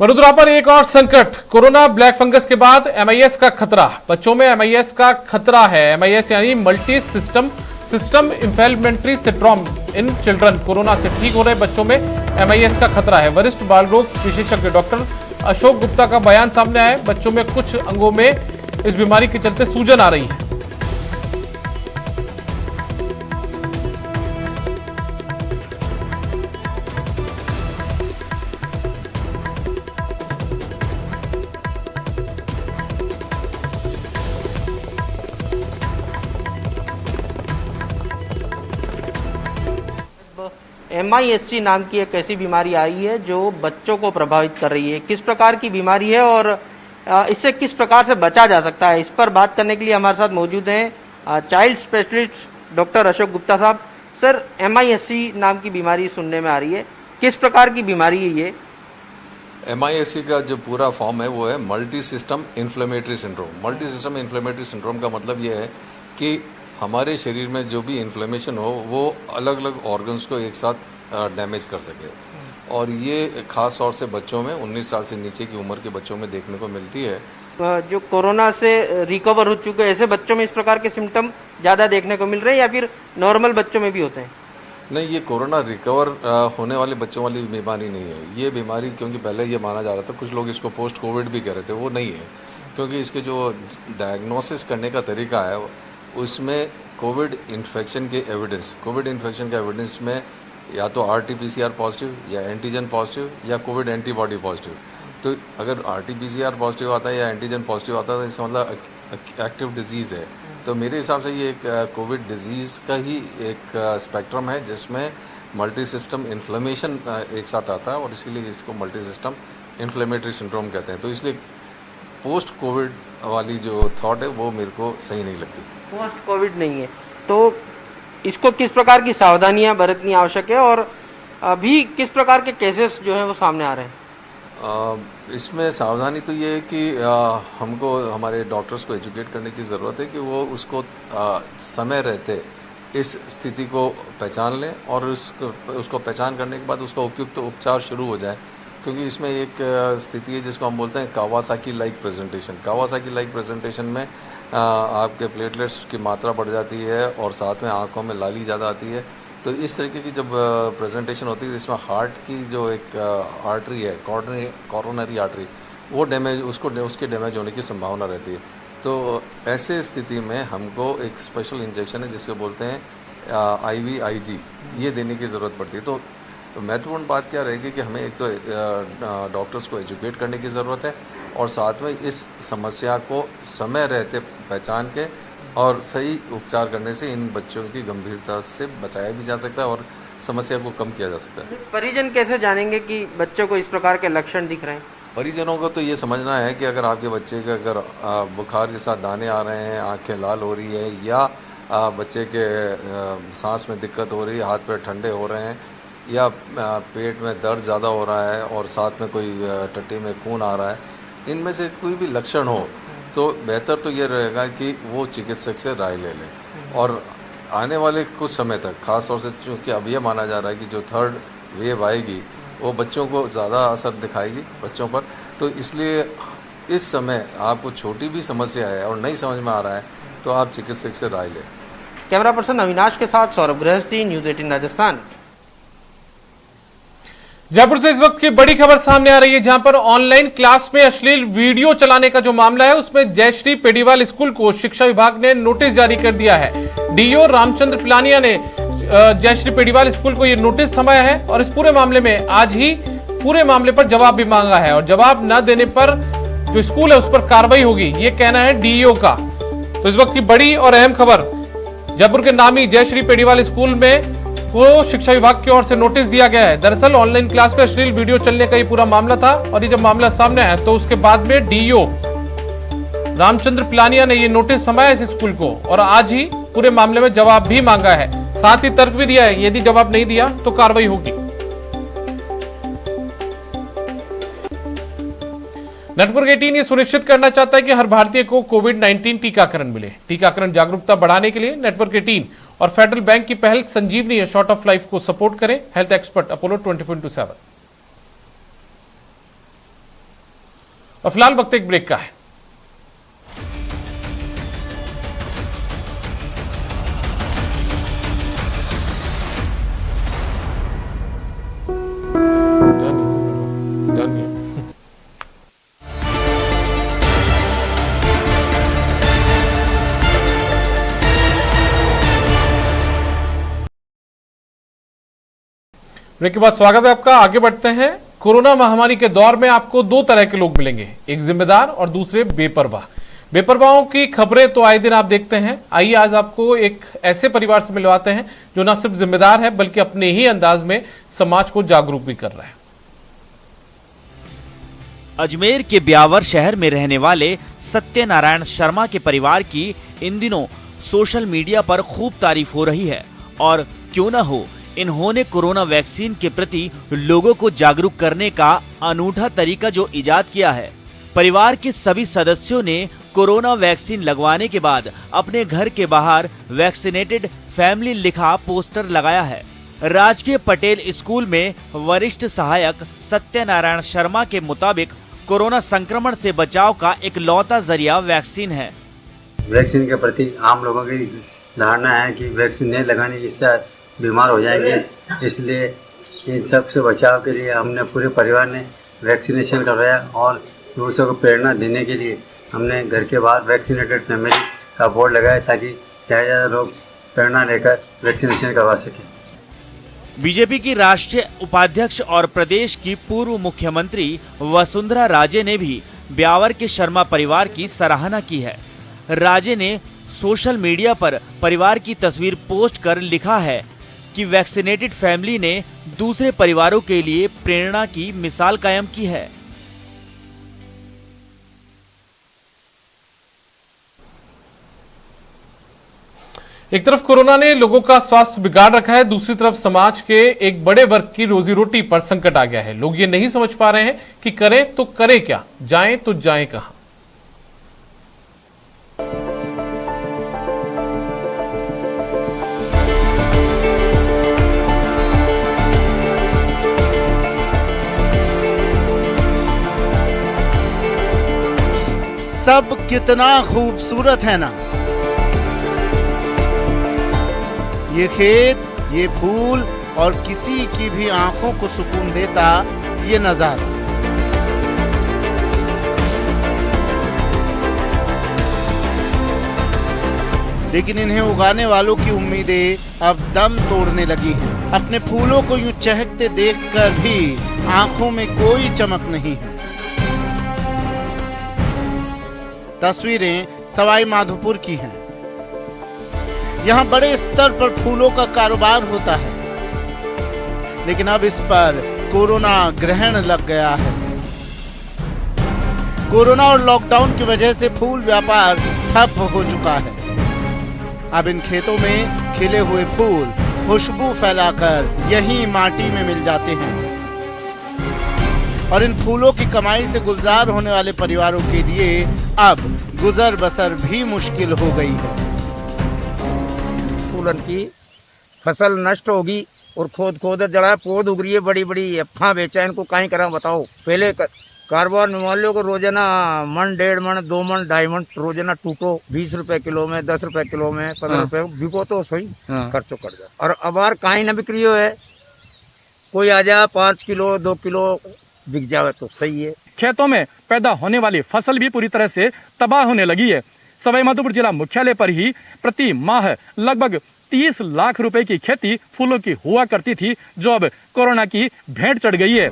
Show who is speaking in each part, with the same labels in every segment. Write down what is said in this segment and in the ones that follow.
Speaker 1: वडोदरा पर एक और संकट, कोरोना ब्लैक फंगस के बाद एमआईएस का खतरा। बच्चों में एमआईएस का खतरा है। एमआईएस यानी multi system inflammatory syndrome in children. Corona से ठीक हो रहे बच्चों में एमआईएस का खतरा है। वरिष्ठ बाल रोग विशेषज्ञ डॉक्टर अशोक गुप्ता का बयान सामने आया है। बच्चों में कुछ अंगों में इस बीमारी के चलते सूजन आ रही है।
Speaker 2: MIS-C नाम की एक ऐसी बीमारी आई है जो बच्चों को प्रभावित कर रही है। किस प्रकार की बीमारी है और इससे किस प्रकार से बचा जा सकता है, इस पर बात करने के लिए हमारे साथ मौजूद हैं child specialist doctor Ashok Gupta साहब। सर, MIS-C नाम की बीमारी सुनने में आ रही है, किस प्रकार की बीमारी है ये?
Speaker 3: MIS-C का जो पूरा फॉर्म है वो है multi system inflammatory syndrome. Multi system inflammatory syndrome का मतलब ये है कि हमारे शरीर में जो भी इन्फ्लेमेशन हो वो अलग अलग ऑर्गन्स को एक साथ डैमेज कर सके, और ये खास तौर से बच्चों में 19 साल से नीचे की उम्र के बच्चों में देखने को मिलती है।
Speaker 2: जो कोरोना से रिकवर हो चुके ऐसे बच्चों में इस प्रकार के सिम्टम ज़्यादा देखने को मिल रहे हैं या फिर नॉर्मल बच्चों में भी होते हैं?
Speaker 3: नहीं, ये कोरोना रिकवर होने वाले बच्चों वाली बीमारी नहीं है। ये बीमारी, क्योंकि पहले ये माना जा रहा था, कुछ लोग इसको पोस्ट कोविड भी कह रहे थे, वो नहीं है। क्योंकि इसके जो डायग्नोसिस करने का तरीका है उसमें कोविड इन्फेक्शन के एविडेंस में या तो RT-PCR पॉजिटिव या एंटीजन पॉजिटिव या कोविड एंटीबॉडी पॉजिटिव। तो अगर RT-PCR पॉजिटिव आता है या एंटीजन पॉजिटिव आता है तो इसका मतलब एक्टिव डिजीज़ है। तो मेरे हिसाब से ये एक कोविड डिजीज़ का ही एक स्पेक्ट्रम है जिसमें मल्टी सिस्टम इन्फ्लेमेशन एक साथ आता है, और इसीलिए इसको मल्टी सिस्टम इन्फ्लेमेटरी सिंड्रोम कहते हैं। तो इसलिए पोस्ट कोविड वाली जो थॉट है वो मेरे को सही नहीं लगती।
Speaker 2: पोस्ट कोविड नहीं है तो इसको किस प्रकार की सावधानियां बरतनी आवश्यक है और अभी किस प्रकार के केसेस जो हैं वो सामने आ रहे हैं?
Speaker 3: इसमें सावधानी तो ये है कि हमको हमारे डॉक्टर्स को एजुकेट करने की ज़रूरत है कि वो उसको समय रहते इस स्थिति को पहचान लें और उसको पहचान करने के बाद उसका उपयुक्त उपचार शुरू हो जाए। क्योंकि इसमें एक स्थिति है जिसको हम बोलते हैं Kawasaki like presentation. Kawasaki like presentation में आपके प्लेटलेट्स की मात्रा बढ़ जाती है और साथ में आंखों में लाली ज़्यादा आती है। तो इस तरीके की जब प्रेजेंटेशन होती है इसमें हार्ट की जो एक आर्टरी है, कॉरोनरी आर्टरी, वो डैमेज उसके डैमेज होने की संभावना रहती है। तो ऐसे स्थिति में हमको एक स्पेशल इंजेक्शन है जिसको बोलते हैं IVIG, ये देने की ज़रूरत पड़ती है। तो महत्वपूर्ण बात क्या रहेगी कि हमें एक तो डॉक्टर्स को एजुकेट करने की ज़रूरत है और साथ में इस समस्या को समय रहते पहचान के और सही उपचार करने से इन बच्चों की गंभीरता से बचाया भी जा सकता है और समस्या को कम किया जा सकता है।
Speaker 2: परिजन कैसे जानेंगे कि बच्चों को इस प्रकार के लक्षण दिख रहे हैं?
Speaker 3: परिजनों को तो ये समझना है कि अगर आपके बच्चे के अगर बुखार के साथ दाने आ रहे हैं, आंखें लाल हो रही है या बच्चे के सांस में दिक्कत हो रही है, हाथ पैर ठंडे हो रहे हैं या पेट में दर्द ज़्यादा हो रहा है और साथ में कोई टट्टी में खून आ रहा है, इनमें से कोई भी लक्षण हो तो बेहतर तो ये रहेगा कि वो चिकित्सक से राय ले लें। और आने वाले कुछ समय तक, खास तौर से चूँकि अब ये माना जा रहा है कि जो थर्ड वेव आएगी वो बच्चों को ज़्यादा असर दिखाएगी बच्चों पर, तो इसलिए इस समय आपको छोटी भी समस्या है और नहीं समझ में आ रहा है तो आप चिकित्सक से राय लें।
Speaker 2: कैमरा पर्सन अविनाश के साथ सौरभ गृहस्थी, न्यूज़ 18 राजस्थान।
Speaker 1: जयपुर से इस वक्त की बड़ी खबर सामने आ रही है, जहां पर ऑनलाइन क्लास में अश्लील वीडियो चलाने का जो मामला है उसमें जयश्री पेडीवाल स्कूल को शिक्षा विभाग ने नोटिस जारी कर दिया है। डीओ रामचंद्र पिलानिया ने जयश्री पेडीवाल स्कूल को यह नोटिस थमाया है और इस पूरे मामले में आज ही पूरे मामले पर जवाब भी मांगा है और जवाब न देने पर जो स्कूल है उस पर कार्रवाई होगी, ये कहना है डीईओ का। तो इस वक्त की बड़ी और अहम खबर, जयपुर के नामी जयश्री पेडीवाल स्कूल में को शिक्षा विभाग की ओर से नोटिस दिया गया है। दरअसल ऑनलाइन क्लास में अश्लील वीडियो चलने का ये पूरा मामला था और ये जब मामला सामने आया तो उसके बाद में डीईओ रामचंद्र पिलानिया ने ये नोटिस थमाया इस स्कूल को और आज ही पूरे मामले में जवाब भी मांगा है, साथ ही तर्क भी दिया है यदि जवाब नहीं दिया तो कार्रवाई होगी। नेटवर्क 18 ये सुनिश्चित करना चाहता है कि हर भारतीय को कोविड-19 टीकाकरण मिले। टीकाकरण जागरूकता बढ़ाने के लिए नेटवर्क 18 और फेडरल बैंक की पहल संजीवनी शॉर्ट ऑफ लाइफ को सपोर्ट करें। Health expert Apollo 24/7। और फिलहाल वक्त एक ब्रेक का है। ब्रेक के बाद स्वागत है आपका। आगे बढ़ते हैं। कोरोना महामारी के दौर में आपको दो तरह के लोग मिलेंगे, एक जिम्मेदार और दूसरे बेपरवाह। बेपरवाहों की खबरें तो आए दिन आप देखते हैं। आइए आज आपको एक ऐसे परिवार से मिलवाते हैं जो न सिर्फ जिम्मेदार है बल्कि अपने ही अंदाज में समाज को जागरूक भी कर रहा है।
Speaker 4: अजमेर के ब्यावर शहर में रहने वाले सत्यनारायण शर्मा के परिवार की इन दिनों सोशल मीडिया पर खूब तारीफ हो रही है। और क्यों न हो, इन्होंने कोरोना वैक्सीन के प्रति लोगों को जागरूक करने का अनूठा तरीका जो इजाद किया है। परिवार के सभी सदस्यों ने कोरोना वैक्सीन लगवाने के बाद अपने घर के बाहर वैक्सीनेटेड फैमिली लिखा पोस्टर लगाया है। राजकीय पटेल स्कूल में वरिष्ठ सहायक सत्यनारायण शर्मा के मुताबिक कोरोना संक्रमण से बचाव का इकलौता जरिया वैक्सीन है।
Speaker 5: वैक्सीन के प्रति आम लोगों की धारणा है कि वैक्सीन नहीं लगाने इससे बीमार हो जाएंगे, इसलिए इन सब से बचाव के लिए हमने पूरे परिवार ने वैक्सीनेशन करवाया और दूसरों को प्रेरणा देने के लिए हमने घर के बाहर वैक्सीनेटेड फैमिली का बोर्ड लगाया ताकि ज़्यादा लोग प्रेरणा लेकर वैक्सीनेशन करवा सकें।
Speaker 4: बीजेपी की राष्ट्रीय उपाध्यक्ष और प्रदेश की पूर्व मुख्यमंत्री वसुंधरा राजे ने भी ब्यावर के शर्मा परिवार की सराहना की है। राजे ने सोशल मीडिया पर परिवार की तस्वीर पोस्ट कर लिखा है कि वैक्सीनेटेड फैमिली ने दूसरे परिवारों के लिए प्रेरणा की मिसाल कायम की है।
Speaker 1: एक तरफ कोरोना ने लोगों का स्वास्थ्य बिगाड़ रखा है, दूसरी तरफ समाज के एक बड़े वर्ग की रोजी रोटी पर संकट आ गया है। लोग ये नहीं समझ पा रहे हैं कि करें तो करें क्या, जाएं तो जाएं कहां।
Speaker 6: सब कितना खूबसूरत है ना, ये खेत, ये फूल और किसी की भी आंखों को सुकून देता ये नजारा। लेकिन इन्हें उगाने वालों की उम्मीदें अब दम तोड़ने लगी हैं। अपने फूलों को यूं चहकते देखकर भी आंखों में कोई चमक नहीं है। तस्वीरें सवाई माधोपुर की हैं। यहाँ बड़े स्तर पर फूलों का कारोबार होता है, लेकिन अब इस पर कोरोना ग्रहण लग गया है। कोरोना और लॉकडाउन की वजह से फूल व्यापार ठप हो चुका है। अब इन खेतों में खिले हुए फूल खुशबू फैलाकर यहीं माटी में मिल जाते हैं और इन फूलों की कमाई से गुलजार होने वाले परिवारों के लिए अब गुजर बसर भी मुश्किल हो गई है।
Speaker 7: फूलन की फसल नष्ट होगी और खोद जड़ा पौध उग रही है, बड़ी बड़ी अफा बेचा इनको कहीं करा बताओ। पहले कारोबार में मान लो को रोजाना मन, 1.5 मन, 2 मन, 2.5 मन रोजाना टूटो 20 रुपए किलो में, 10 रुपए किलो में, 15 रुपए बिको तो सही खर्चो कर जाए। और अब कहीं न बिक्री हो है, कोई आ जा 5 किलो 2 किलो बिक जावे तो सही है।
Speaker 8: खेतों में पैदा होने वाली फसल भी पूरी तरह से तबाह होने लगी है। सवाई माधोपुर जिला मुख्यालय पर ही प्रति माह लगभग 30 लाख रुपए की खेती फूलों की हुआ करती थी, जो अब कोरोना की भेंट चढ़ गई है।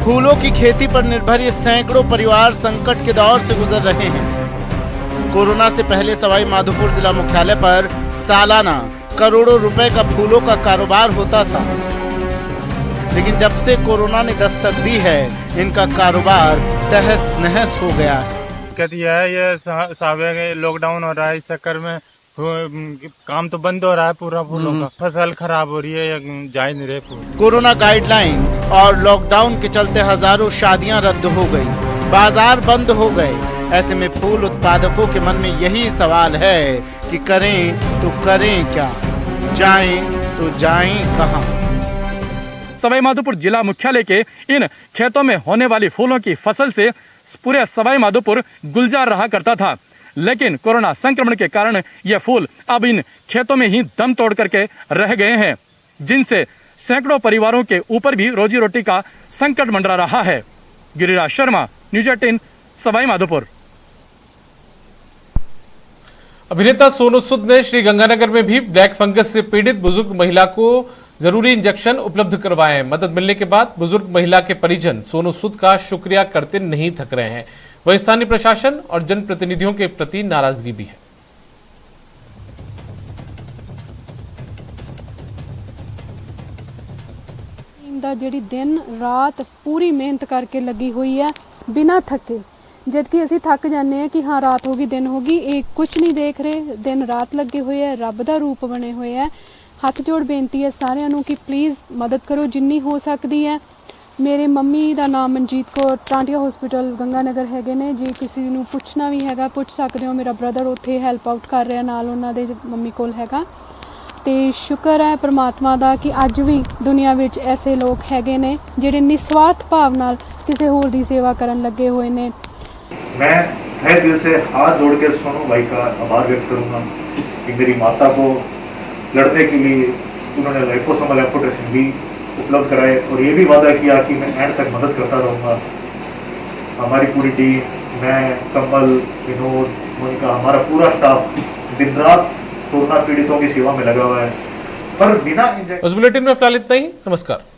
Speaker 6: फूलों की खेती पर निर्भर ये सैकड़ों परिवार संकट के दौर से गुजर रहे हैं। कोरोना से पहले सवाई माधोपुर जिला मुख्यालय पर सालाना करोड़ों रुपए का फूलों का कारोबार होता था, लेकिन जब से कोरोना ने दस्तक दी है, इनका कारोबार तहस नहस हो गया है।
Speaker 9: कहती है ये साहब लॉकडाउन हो रहा है, इस चक्कर में काम तो बंद हो रहा है पूरा फूलों का, फसल खराब हो रही है, जा ही नहीं रहे फूल।
Speaker 6: कोरोना गाइडलाइन और लॉकडाउन के चलते हजारों शादियां रद्द हो गई, बाजार बंद हो गए। ऐसे में फूल उत्पादकों के मन में यही सवाल है कि करें तो करें क्या, जाएं तो जाएं कहां।
Speaker 8: सवाई माधोपुर जिला मुख्यालय के इन खेतों में होने वाली फूलों की फसल से पूरे सवाई माधोपुर गुलजार रहा करता था। लेकिन कोरोना संक्रमण के कारण यह फूल अब इन खेतों में ही दम तोड़ करके रह गए हैं, जिनसे सैकड़ों परिवारों के ऊपर भी रोजी रोटी का संकट मंडरा रहा है। गिरिराज शर्मा, न्यूज 18, सवाई माधोपुर।
Speaker 1: अभिनेता सोनू सूद ने श्री गंगानगर में भी ब्लैक फंगस से पीड़ित बुजुर्ग महिला को जरूरी इंजेक्शन उपलब्ध करवाए हैं। मदद मिलने के बाद बुजुर्ग महिला के परिजन सोनू सूद का शुक्रिया करते नहीं थक रहे हैं। वहीं स्थानीय प्रशासन और जनप्रतिनिधियों के प्रति नाराजगी भी है।
Speaker 10: ਜਿਹੜੀ ਦਿਨ ਰਾਤ ਪੂਰੀ ਮਿਹਨਤ ਕਰਕੇ ਲੱਗੀ ਹੋਈ ਹੈ ਬਿਨਾਂ ਥੱਕੇ, ਜਦ ਕਿ ਅਸੀਂ ਥੱਕ ਜਾਂਦੇ ਹਾਂ ਕਿ ਹਾਂ ਰਾਤ ਹੋ ਗਈ ਦਿਨ ਹੋ ਗਈ, ਇਹ ਕੁਝ ਨਹੀਂ ਦੇਖ ਰਹੇ, ਦਿਨ ਰਾਤ ਲੱਗੇ ਹੋਏ ਹੈ, ਰੱਬ ਦਾ ਰੂਪ ਬਣੇ ਹੋਏ ਹੈ। ਹੱਥ ਜੋੜ ਬੇਨਤੀ ਹੈ ਸਾਰਿਆਂ ਨੂੰ ਕਿ ਪਲੀਜ਼ ਮਦਦ ਕਰੋ ਜਿੰਨੀ ਹੋ ਸਕਦੀ ਹੈ। ਮੇਰੇ ਮੰਮੀ ਦਾ ਨਾਮ ਮਨਜੀਤ ਕੌਰ, ਟਾਂਟੀਆ ਹਸਪੀਟਲ ਗੰਗਾਨਗਰ ਹੈਗੇ ਨੇ, ਜੇ ਕਿਸੇ ਨੂੰ ਪੁੱਛਣਾ ਵੀ ਹੈਗਾ ਪੁੱਛ ਸਕਦੇ ਹੋ। ਮੇਰਾ ਬ੍ਰਦਰ ਉੱਥੇ ਹੈਲਪ ਆਊਟ ਕਰ ਰਿਹਾ, ਨਾਲ ਉਹਨਾਂ ਦੇ ਮੰਮੀ ਕੋਲ ਹੈਗਾ। ਤੇ ਸ਼ੁਕਰ ਹੈ ਪ੍ਰਮਾਤਮਾ ਦਾ ਕਿ ਅੱਜ ਵੀ ਦੁਨੀਆ ਵਿੱਚ ਐਸੇ ਲੋਕ ਹੈਗੇ ਨੇ ਜਿਹੜੇ ਨਿਸਵਾਰਥ ਭਾਵ ਨਾਲ ਕਿਸੇ ਹੋਰ ਦੀ ਸੇਵਾ ਕਰਨ ਲੱਗੇ ਹੋਏ ਨੇ।
Speaker 11: मैं तहे दिल से हाथ जोड़ के सोनू भाई का आभार व्यक्त करूंगा कि मेरी माता को लड़ने के लिए उन्होंने लाइपोसोमल एम्पुटेशन भी उपलब्ध कराए और ये भी वादा किया कि मैं एंड तक मदद करता रहूँगा। हमारी पूरी टीम, मैं, कमल, विनोद, मोनिका, हमारा पूरा स्टाफ दिन रात कोरोना पीड़ितों की सेवा में लगा हुआ है। पर बिना
Speaker 1: उस बुलेटिन में फिलहाल इतना ही। नमस्कार।